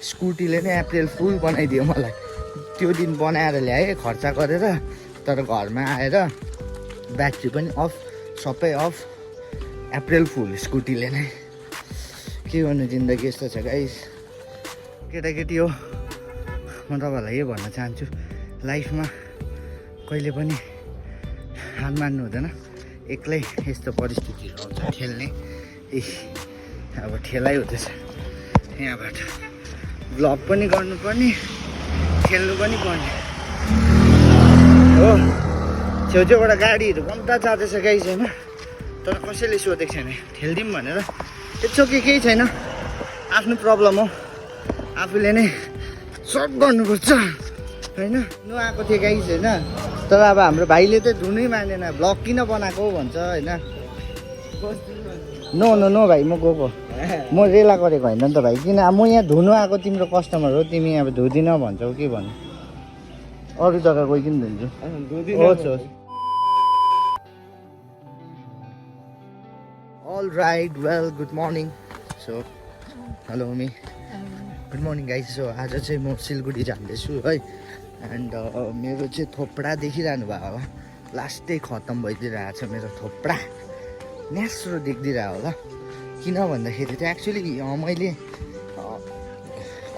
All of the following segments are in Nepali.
स्कुटीले नै अप्रिल फुल बनाइदियो मलाई। त्यो दिन बनाएर ल्याएँ खर्च गरेर, तर घरमा आएर ब्याट्री पनि अफ, सबै अफ। अप्रिल फुल स्कुटीले नै। के गर्नु, जिन्दगी यस्तो छ गाइस। केटाकेटी हो, म तपाईँहरूलाई यो भन्न चाहन्छु, लाइफमा कहिले पनि हार मान्नु हुँदैन। एक्लै यस्तो परिस्थितिहरू आउँछ ठेल्ने। अब ठेलाइ हुँदैछ यहाँबाट। भ्लग पनि गर्नुपर्ने, खेल्नु पनि पर्ने हो। छेउछेउबाट गाडीहरू कम्ता जाँदैछ गाइस होइन, तर कसैले सोधेको छैन ठेलिदिउँ भनेर। त्यस्तो केही छैन, आफ्नो प्रब्लम हो, आफूले नै सल्भ गर्नुपर्छ होइन। नआएको थिएँ गाइस होइन, तर अब हाम्रो भाइले चाहिँ धुनै मानेन। भ्लग किन बनाएको भन्छ होइन। नो नो नो भाइ, म गएको, म रेला गरेको होइन नि त भाइ। किन म यहाँ धुनु आएको तिम्रो कस्टमर हो, तिमी अब धुँदिन भन्छौ के भन्नु। अरू जग्गा गइ किन धुन्छु। होस् होस्। All right, well, good morning. So, hello me. Good morning guys. So, आज चाहिँ म सिलगढी जाँदैछु है। एन्ड मेरो चाहिँ थोप्डा देखिरहनु भयो होला, लास्टै खत्तम भइदिइरहेको छ मेरो थोप्डा। न्यास्रो देख्दिरहेको होला। किन भन्दाखेरि चाहिँ एक्चुअली मैले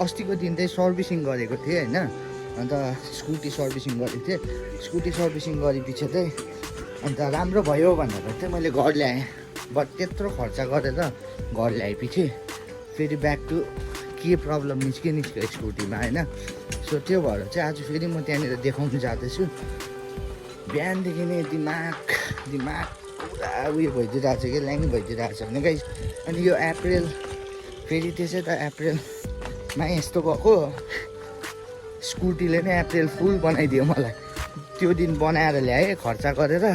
अस्तिको दिन चाहिँ सर्भिसिङ गरेको थिएँ होइन। अन्त स्कुटी सर्भिसिङ गरेको थिएँ। स्कुटी सर्भिसिङ गरेपछि चाहिँ अन्त राम्रो भयो भनेर चाहिँ मैले घर ल्याएँ। बट त्यत्रो खर्च गरेर घर ल्याएपछि फेरि ब्याक टु के प्रब्लम निस्क्यो स्कुटीमा होइन। सो त्यो भएर चाहिँ आज फेरि म त्यहाँनिर देखाउनु जाँदैछु। बिहानदेखि नै दिमाग पुरा उयो भइदिइरहेको छ कि, ल्याङ भइदिइरहेको छ भने गाइस। अनि यो अप्रिल फेरि त्यसै त अप्रिलमा यस्तो भएको, स्कुटीले नै अप्रिल फुल बनाइदियो मलाई। त्यो दिन बनाएर ल्याएँ खर्च गरेर,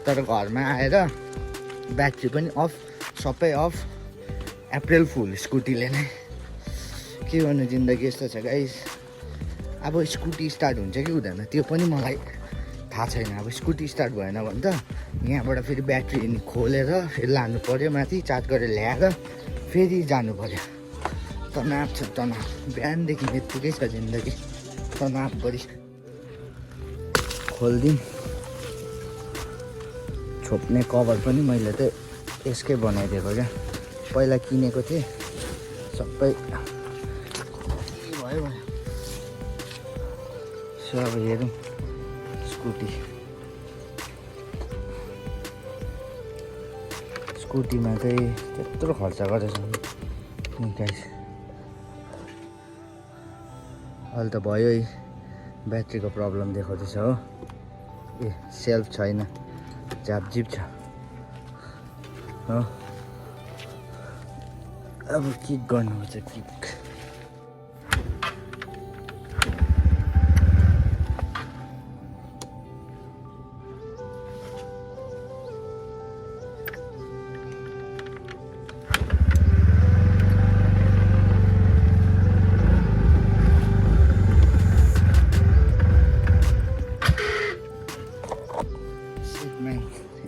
तर घरमा आएर ब्याट्री पनि अफ, सबै अफ। अप्रिल फुल स्कुटीले नै। के गर्नु, जिन्दगी यस्तो छ गाइस। अब स्कुटी स्टार्ट हुन्छ कि हुँदैन त्यो पनि मलाई थाहा छैन। अब स्कुटी स्टार्ट भएन भने त यहाँबाट फेरि ब्याट्री खोलेर फेरि लानु पऱ्यो माथि, चार्ज गरेर ल्याएर फेरि जानु पऱ्यो। तनाव छ तनाव, बिहानदेखि यत्तिकै छ जिन्दगी, तनाव बढी। खोलिदिउँ। छोप्ने कभर पनि मैले त यसकै बनाइदिएको क्या, पहिला किनेको थिएँ। सबै भयो। सो अब हेरौँ स्कुटीमा चाहिँ त्यत्रो खर्च गरेछ गाइस। अहिले त भयो है, ब्याट्रीको प्रब्लम देखाउँदैछ हो। ए सेल्फ छैन, झापझिप छ हो। अब किक गर्नुपर्छ, किक।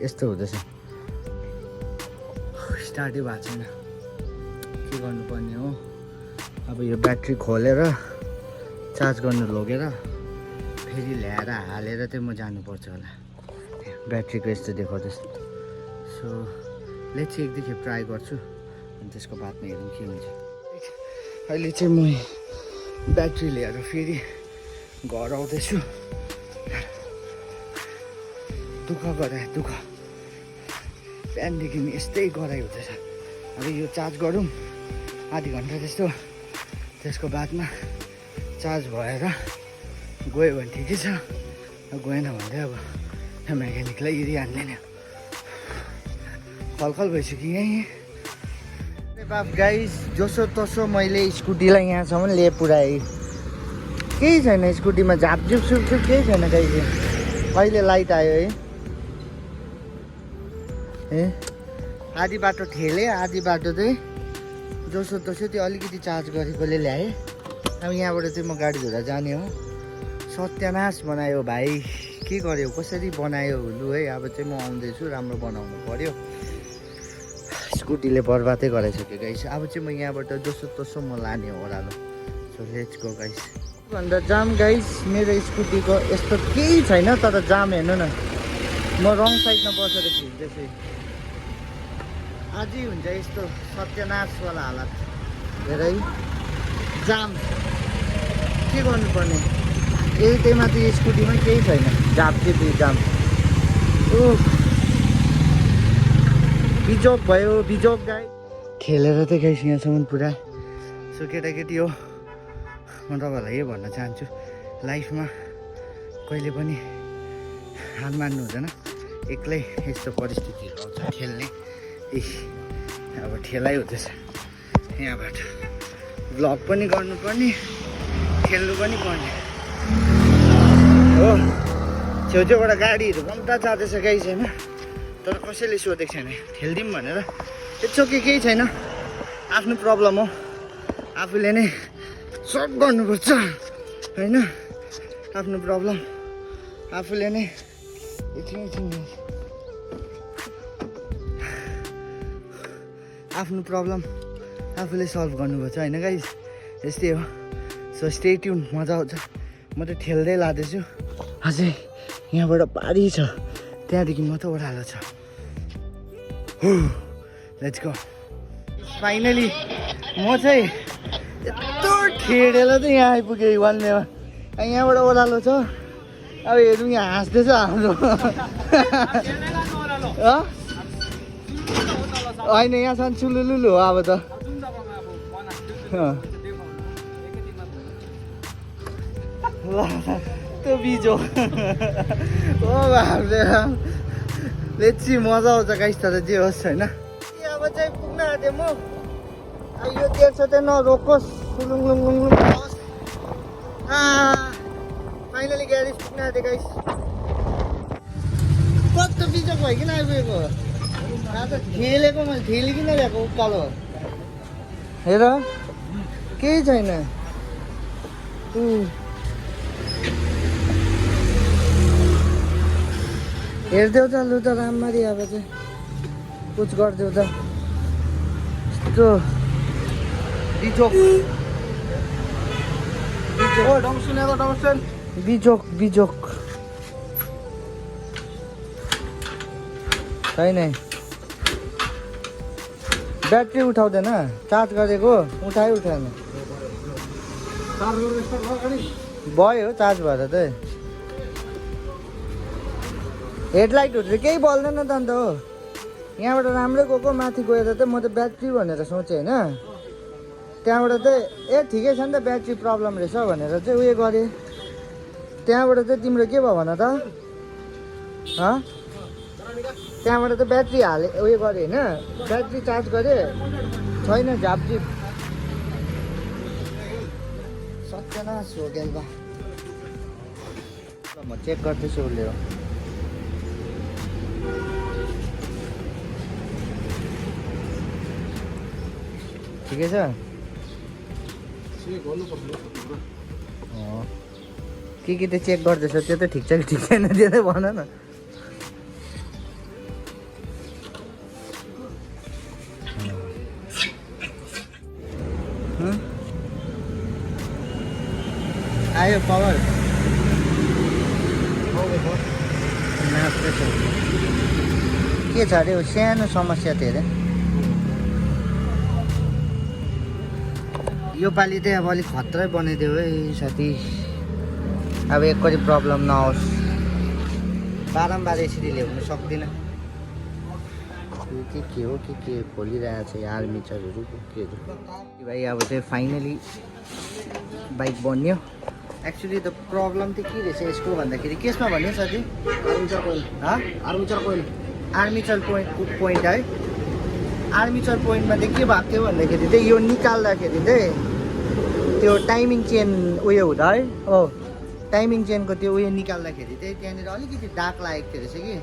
यस्तो हुँदैछ, स्टार्टै भएको छैन। के गर्नुपर्ने हो अब, यो ब्याट्री खोलेर चार्ज गर्नु लगेर फेरि ल्याएर हालेर चाहिँ म जानुपर्छ होला। ब्याट्रीको यस्तो देखाउँदैछ। सो लेट्स एक दुई खेप ट्राई गर्छु, अनि त्यसको बादमा हेरौँ के हुन्छ। अहिले चाहिँ म ब्याट्री ल्याएर फेरि घर आउँदैछु। दुःख गराए दुःख, बिहानदेखि यस्तै गराइ हुँदैछ। अब यो चार्ज गरौँ आधी घन्टा जस्तो, त्यसको बादमा चार्ज भएर गयो भने ठिकै छ, गएन भने चाहिँ अब मेकानिकलाई हेरिहाल्ने नि। खलखल भइसक्यो यहीँ। बाफ गाइस, जसो तसो मैले स्कुटीलाई यहाँसम्म ल्याए पुऱ्याएँ। केही छैन स्कुटीमा, झापझुप सुपझुप केही छैन गाइस। कहिले लाइट आयो है। ए आधी बाटो ठेलेँ, आधी बाटो चाहिँ जसो तसो त्यो अलिकति चार्ज गरेकोले ल्याएँ। अब यहाँबाट चाहिँ म गाडी धुँदा जाने हो। सत्यानाश बनायो भाइ, के गर्यो कसरी बनायो हुलु है। अब चाहिँ म आउँदैछु, राम्रो बनाउनु पर्यो। स्कुटीले बर्बादै गराइसक्यो गाइस। अब चाहिँ म यहाँबाट जसो तसो म लाने हो ओह्रालो। So let's go guys. भन्दा जाम गाइस मेरो स्कुटीको यस्तो केही छैन, तर जाम हेर्नु न, म रङ साइडमा बसेर खिच्दैछु। अझै हुन्छ यस्तो सत्यनाशवाला हालत। धेरै जाम, के गर्नुपर्ने? त्यही माथि स्कुटीमा केही छैन, झापझिपी जाम। बिजोक भयो, बिजोक गाई। खेलेर चाहिँ गाइस यहाँसम्म पुरा। सो केटाकेटी हो, म तपाईँहरूलाई यो भन्न चाहन्छु, लाइफमा कहिले पनि हार मान्नु हुँदैन। एक्लै यस्तो परिस्थितिहरू आउँछ खेल्ने। अब ठेलाइ हुँदैछ यहाँबाट, भ्लग पनि गर्नुपर्ने, खेल्नु पनि पर्ने हो। छेउछेउबाट गाडीहरू बन्दा जाँदैछ गाइस होइन, तर कसैले सोधेको छैन खेलिदिउँ भनेर। त्यस्तो केही छैन, आफ्नो प्रब्लम हो, आफूले नै सल्भ गर्नुपर्छ होइन। आफ्नो प्रब्लम आफूले नै आफ्नो प्रब्लम आफूले सल्भ गर्नुपर्छ होइन गाइस, यस्तै हो। सो स्टे ट्युन, मजा आउँछ। म त ठेल्दै लाँदैछु अझै, यहाँबाट पारी छ, त्यहाँदेखि मात्र ओह्रालो छ। Let's go. फाइनली म चाहिँ यत्रो ठेडेर चाहिँ यहाँ आइपुगेँ वान वेमा। यहाँबाट ओह्रालो छ, अब हेरौँ यहाँ हाँस्दैछ हाम्रो। होइन यहाँसम्म चुलुलुलु हो अब त। त्यो बिजो हो हामीले। लेट्सी मजा आउँछ गाइस, तर जे होस् होइन। अब चाहिँ पुग्न आँटेँ म। यो तेर्छ चाहिँ नरोकोस्, सुलुङलुङलुङ होस्। फाइनली ग्यारेज पुग्न आँटेँ गाइस। कस्तो बिजोक भइकन आइपुगेको, ठेलेको मैले ठेलिकन ल्याएको उकालो। हेर केही छैन। हेरिदेऊ त लु त राम्ररी, अब चाहिँ कुछ गरिदेऊ त। यस्तो बिजोक बिजोक बिजोक छैन। ब्याट्री उठाउँदैन, चार्ज गरेको उठाइ उठाएन। भयो चार्ज भएर चाहिँ। हेडलाइटहरू चाहिँ केही बल्दैन त अन्त हो। यहाँबाट राम्रै गएको, माथि गएर चाहिँ म त ब्याट्री भनेर सोचेँ होइन। त्यहाँबाट चाहिँ ठिकै छ नि त, ब्याट्री प्रब्लम रहेछ भनेर चाहिँ उयो गरेँ। त्यहाँबाट चाहिँ तिम्रो के भयो भन त? त्यहाँबाट चाहिँ ब्याट्री हाले उयो गरेँ होइन, ब्याट्री चार्ज गरेँ, छैन झापझिप। सत्यनाश हो गेलबा। म चेक गर्दैछु उसले। ठिकै छ? के त चेक गर्दैछ, त्यो त ठिक छ कि ठिक छैन त्यो त भन न। आयो पावर के छ अरे, सानो समस्या थियो अरे। यो पालि चाहिँ अब अलिक खत्रै बनाइदेऊ है साथी, अब एकचोटि प्रब्लम नहोस्। बारम्बार यसरी ल्याउनु सक्दिनँ। के हो के खोलिरहेको छ आर्मिचरहरू के भाइ। अब चाहिँ फाइनली बाइक बन्यो। एक्चुअली त प्रब्लम चाहिँ के रहेछ यसको भन्दाखेरि, केसमा भन्यो साथी? आर्मिचर पोइन्ट है। आर्मिचर पोइन्टमा चाहिँ के भएको थियो भन्दाखेरि चाहिँ यो निकाल्दाखेरि चाहिँ त्यो टाइमिङ चेन उयो हुँदा है, हो टाइमिङ चेनको त्यो उयो निकाल्दाखेरि चाहिँ त्यहाँनिर अलिकति दाग लागेको थियो रहेछ कि,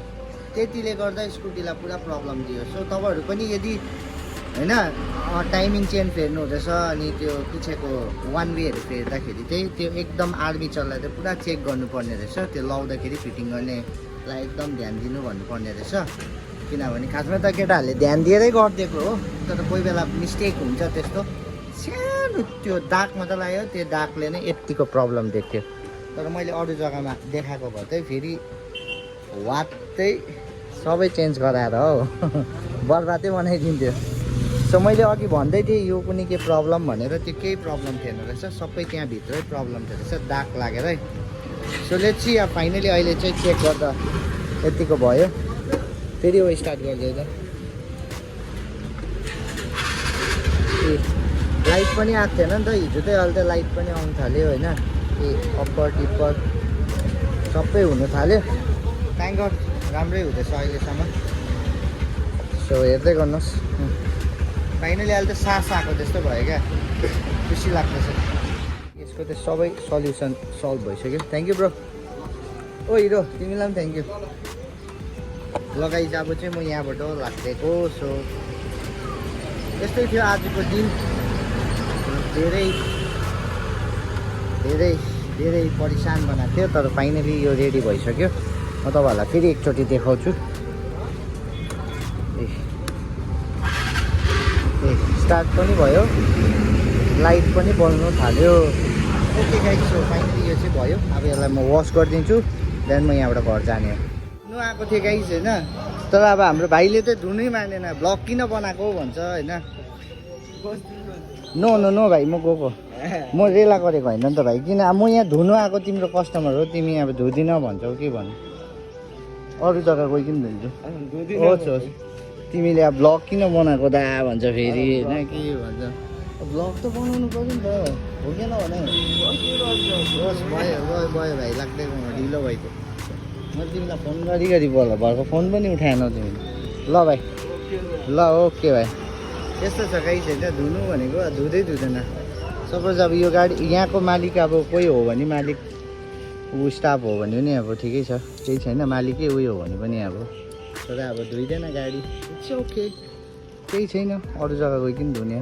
त्यतिले गर्दा स्कुटीलाई पुरा प्रब्लम दियो। सो तपाईँहरू पनि यदि होइन टाइमिङ चेन फेर्नु हुँदैछ अनि त्यो पछिको वान वेहरू फेर्दाखेरि चाहिँ त्यो एकदम आर्मिचरलाई चाहिँ पुरा चेक गर्नुपर्ने रहेछ। त्यो लाउँदाखेरि फिटिङ गर्नेलाई एकदम ध्यान दिनु भन्नुपर्ने रहेछ। किनभने खासमा त केटाहरूले ध्यान दिएरै गरिदिएको हो, तर कोही बेला मिस्टेक हुन्छ त्यस्तो सानो त्यो दाग मात्र लाग्यो त्यो दागले नै यतिको प्रब्लम देख्थ्यो तर मैले अरू जग्गामा देखाएको भए चाहिँ फेरि वात्तै सबै चेन्ज गराएर हो बर्बादै बनाइदिन्थ्यो सो मैले अघि भन्दै थिएँ यो कुनै के प्रब्लम भनेर त्यो केही प्रब्लम थिएन रहेछ सबै त्यहाँभित्रै प्रब्लम थियो रहेछ दाग लागेरै सो लेट्स सी अब फाइनली अहिले चाहिँ चेक गर्दा यतिको भयो फेरि हो स्टार्ट गर्दै त लाइट पनि आएको थिएन नि त हिजो चाहिँ अहिले त लाइट पनि आउनु थाल्यो होइन अप्पर टिप्पर सबै हुनु थाल्यो थ्याङ्क गड राम्रै हुँदैछ अहिलेसम्म सो हेर्दै गर्नुहोस् फाइनली अहिले त सास आएको जस्तो भयो क्या खुसी लाग्दैछ यसको त सबै सल्युसन सल्भ भइसक्यो थ्याङ्क यू ब्रो ओ हिरो तिमीलाई पनि थ्याङ्क यू लगाइजाबो चाहिँ म यहाँबाट लाग्दिएको सो यस्तै थियो आजको दिन धेरै धेरै धेरै परेसान बनाएको थियो तर फाइनली यो रेडी भइसक्यो म तपाईँहरूलाई फेरि एकचोटि देखाउँछु स्टार्ट पनि भयो लाइट पनि बल्नु थाल्यो ओके गाइस सो फाइनली यो चाहिँ भयो अब यसलाई म वास गरिदिन्छु देन म यहाँबाट घर जाने धुनु आएको थिएँ गाइस होइन तर अब हाम्रो भाइले चाहिँ धुनै मानेन ब्लग किन बनाएको भन्छ होइन नो नो नो भाइ म गएको म रेला गरेको होइन नि त भाइ किन म यहाँ धुनु आएको तिम्रो कस्टमर हो तिमी अब धुदिन भन्छौ के भन्नु अरू जग्गा गइ किन धुन्छु होस् होस् तिमीले अब ब्लग किन बनाएको दा भन्छ फेरि होइन के भन्छ ब्लग त बनाउनु पऱ्यो नि त हो कि नभने होस् भयो भयो भयो भाइ लाग्दैको ढिलो भइदियो म तिमीलाई फोन गरी बोल भर्खर फोन पनि उठाएनौ तिमीले ल भाइ ल ओके भाइ यस्तो छ गाइस होइन धुनु भनेको धुँदै धुँदैन सपोज अब यो गाडी यहाँको मालिक अब कोही हो भने मालिक ऊ स्टाफ हो भने पनि अब ठिकै छ केही छैन मालिकै उयो हो भने पनि अब तर अब धुइँदैन गाडी इट्स ओके केही छैन अरू जग्गा गइकन धुने